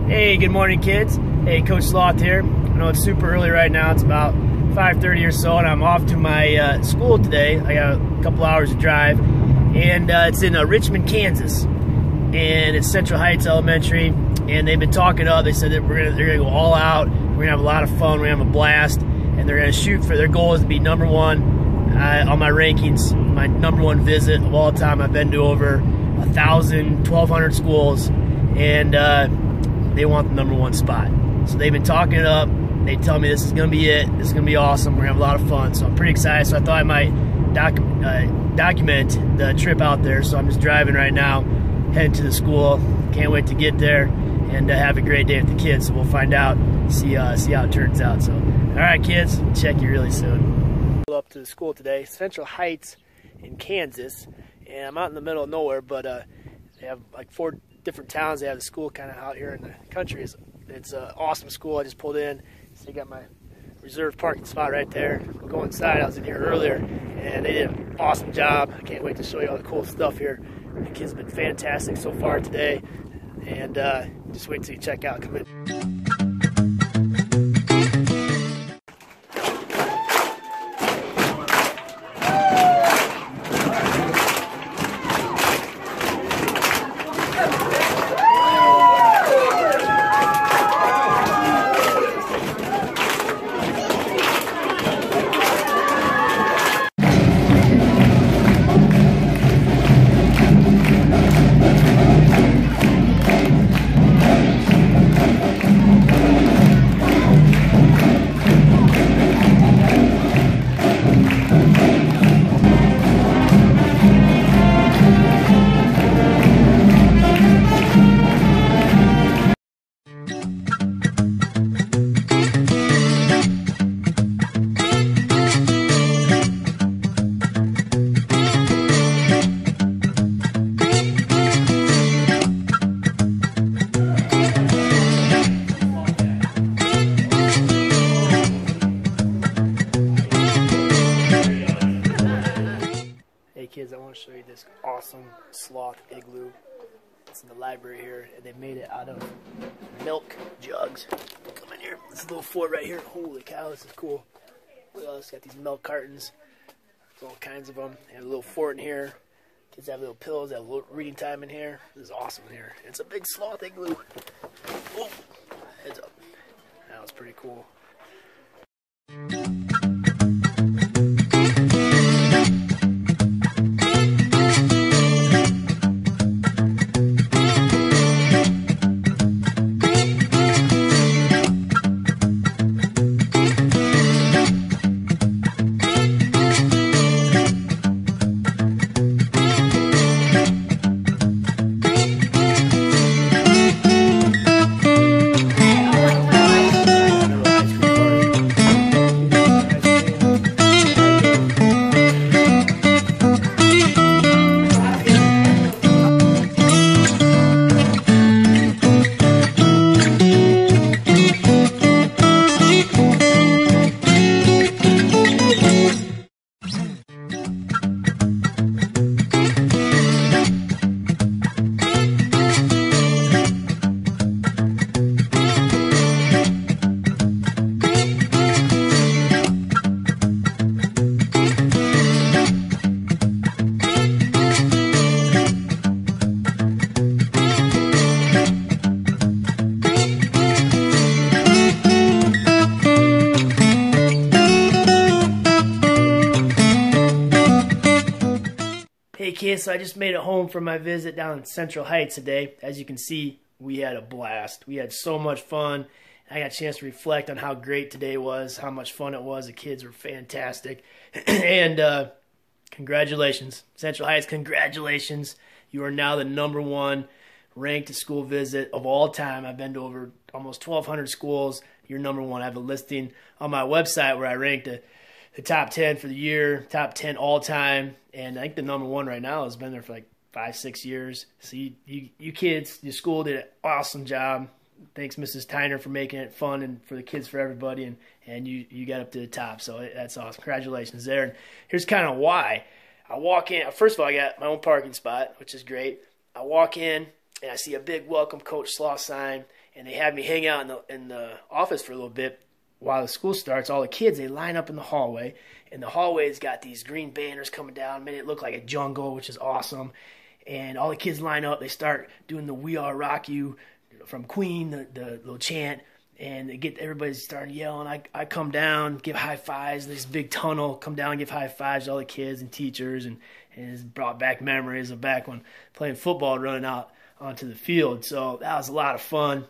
Hey, good morning, kids. Hey, Coach Sloth here. I know it's super early right now. It's about 5:30 or so, and I'm off to my school today. I got a couple hours to drive, and it's in Richmond, Kansas, and it's Central Heights Elementary. And they've been talking up. They said that they're gonna go all out. We're gonna have a lot of fun. We're gonna have a blast, and they're gonna shoot for their goal is to be #1 on my rankings. My #1 visit of all time. I've been to over 1,000, 1,200 schools, and they want the #1 spot. So they've been talking it up. They tell me this is going to be it. This is going to be awesome. We're going to have a lot of fun. So I'm pretty excited. So I thought I might document the trip out there. So I'm just driving right now, heading to the school. Can't wait to get there and have a great day with the kids. So we'll find out, see how it turns out. So, all right, kids, check you really soon. Up to the school today, Central Heights in Kansas. And I'm out in the middle of nowhere, but they have like 4 different towns. They have the school kind of out here in the country. It's an awesome school. I just pulled in. So I got my reserved parking spot right there. We'll go inside. I was in here earlier, and they did an awesome job. I can't wait to show you all the cool stuff here. The kids have been fantastic so far today, and just wait till you check out. Come in. Kids, I want to show you this awesome sloth igloo. It's in the library here, and they made it out of milk jugs. Come in here. This little fort right here. Holy cow, this is cool. Look at this. Got these milk cartons. There's all kinds of them. They have a little fort in here. Kids have little pillows. They have a little reading time in here. This is awesome in here. It's a big sloth igloo. Oh, heads up. That was pretty cool. Hey kids, so I just made it home from my visit down in Central Heights today. As you can see, we had a blast. We had so much fun. I got a chance to reflect on how great today was, how much fun it was. The kids were fantastic. And congratulations, Central Heights, congratulations. You are now the #1 ranked school visit of all time. I've been to over almost 1,200 schools. You're #1. I have a listing on my website where I ranked the top 10 for the year, top 10 all time, and I think the #1 right now has been there for like 5-6 years. So you kids, your school did an awesome job. Thanks, Mrs. Tyner, for making it fun and for the kids, for everybody, and you got up to the top. So that's awesome. Congratulations there. And here's kind of why. I walk in. First of all, I got my own parking spot, which is great. I walk in, and I see a big welcome Coach Sloth sign, and they had me hang out in the office for a little bit while the school starts. All the kids, they line up in the hallway, and the hallway's got these green banners coming down, made it look like a jungle, which is awesome. And all the kids line up, they start doing the "We Are Rock You" from Queen, the little chant, and they get everybody's starting yelling. I come down, give high fives, this big tunnel, come down and give high fives to all the kids and teachers, and it's brought back memories of back when playing football, running out onto the field. So that was a lot of fun.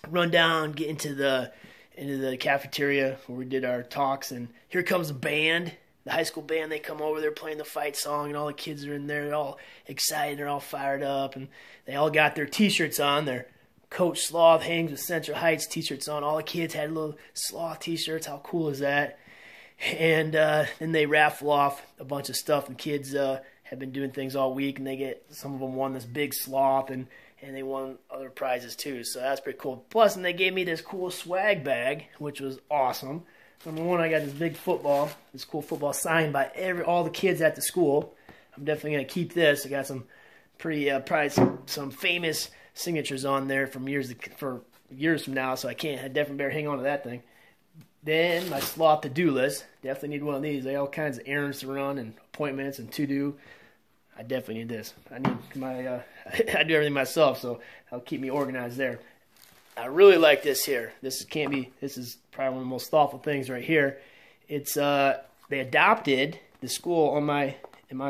Run down, get into the cafeteria where we did our talks, and here comes the band, the high school band. They come over, they're playing the fight song, and all the kids are in there, they're all excited, they're all fired up, and they all got their t-shirts on. Their Coach Sloth hangs with Central Heights t-shirts on. All the kids had little Sloth t-shirts. How cool is that? And then they raffle off a bunch of stuff. The kids have been doing things all week, and some of them won this big Sloth, and they won other prizes too. So that's pretty cool. Plus, and they gave me this cool swag bag, which was awesome. Number one, I got this cool football signed by all the kids at the school. I'm definitely gonna keep this. I got some pretty probably some famous signatures on there from years from now. So I definitely better hang on to that thing. Then my Sloth to-do list. Definitely need one of these. I got all kinds of errands to run and appointments and to-do. I definitely need this. I need my I do everything myself, so that'll keep me organized there. I really like this here. This is probably one of the most thoughtful things right here. It's they adopted the school in my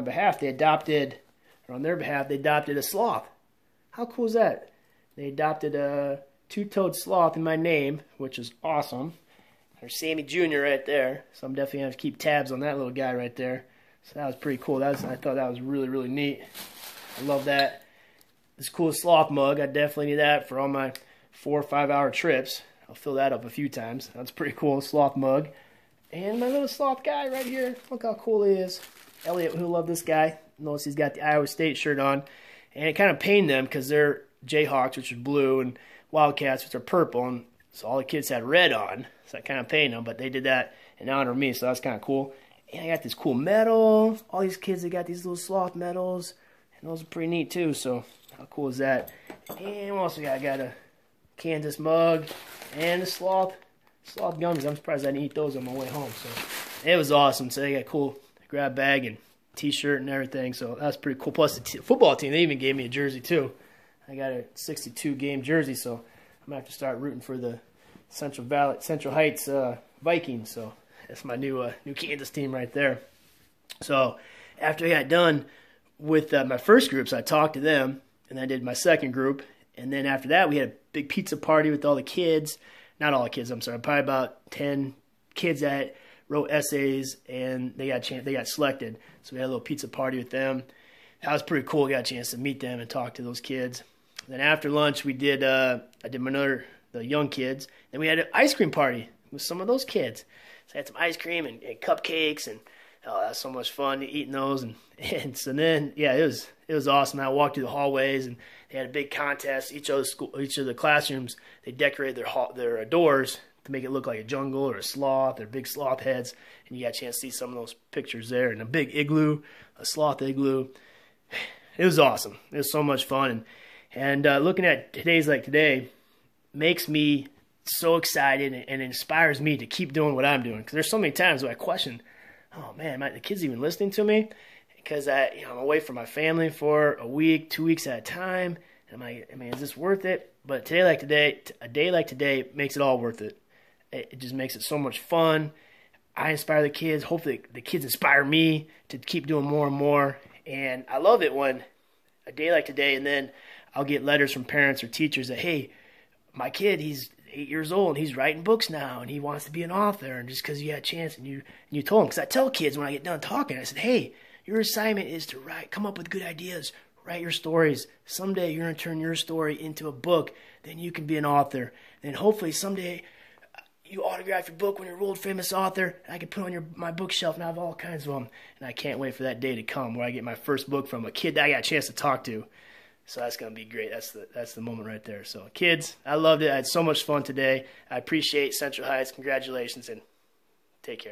behalf. On their behalf, they adopted a sloth. How cool is that? They adopted a two-toed sloth in my name, which is awesome. There's Sammy Jr. right there, so I'm definitely going to keep tabs on that little guy right there. So that was pretty cool. I thought that was really, really neat. I love that. This cool Sloth mug, I definitely need that for all my 4 or 5 hour trips. I'll fill that up a few times. That's pretty cool, Sloth mug. And my little Sloth guy right here. Look how cool he is. Elliot, who loved this guy. Notice he's got the Iowa State shirt on. And it kind of pained them because they're Jayhawks, which are blue, and Wildcats, which are purple. And so all the kids had red on. So that kind of pained them, but they did that in honor of me, so that's kind of cool. And I got this cool medal. All these kids, they got these little Sloth medals. And those are pretty neat, too. So how cool is that? And what else we got? I got a Kansas mug and a Sloth gummies. I'm surprised I didn't eat those on my way home. So it was awesome. So they got a cool grab bag and T-shirt and everything. So that's pretty cool. Plus the football team, they even gave me a jersey, too. I got a 62 game jersey, so I'm going to have to start rooting for the Central Heights Vikings. So that's my new Kansas team right there. So after I got done with my first group, so I talked to them, and I did my second group. And then after that, we had a big pizza party with all the kids. Not all the kids, I'm sorry. Probably about 10 kids that wrote essays, and they got selected. So we had a little pizza party with them. That was pretty cool. Got a chance to meet them and talk to those kids. Then after lunch, I did the young kids. Then we had an ice cream party with some of those kids. So I had some ice cream and cupcakes, and oh, that was so much fun eating those. And so then, yeah, it was awesome. I walked through the hallways, and they had a big contest. Each of the classrooms, they decorated their doors to make it look like a jungle or a sloth or big sloth heads. And you got a chance to see some of those pictures there. And a big igloo, a sloth igloo. It was awesome. It was so much fun. And looking at days like today makes me so excited and inspires me to keep doing what I'm doing. Because there's so many times where I question, oh man, the kids even listening to me? Because I'm away from my family for a week, 2 weeks at a time. And I'm like, is this worth it? But a day like today makes it all worth it. It just makes it so much fun. I inspire the kids. Hopefully the kids inspire me to keep doing more and more. And I love it when a day like today, and then I'll get letters from parents or teachers that, hey, my kid, he's 8 years old, and he's writing books now, and he wants to be an author, and just because you had a chance and you told him. Because I tell kids when I get done talking, I said, hey, your assignment is to come up with good ideas, write your stories. Someday you're going to turn your story into a book, then you can be an author. Then hopefully someday you autograph your book when you're a world famous author, and I can put on my bookshelf, and I have all kinds of them. And I can't wait for that day to come where I get my first book from a kid that I got a chance to talk to. So that's going to be great. That's the moment right there. So kids, I loved it. I had so much fun today. I appreciate Central Heights. Congratulations, and take care.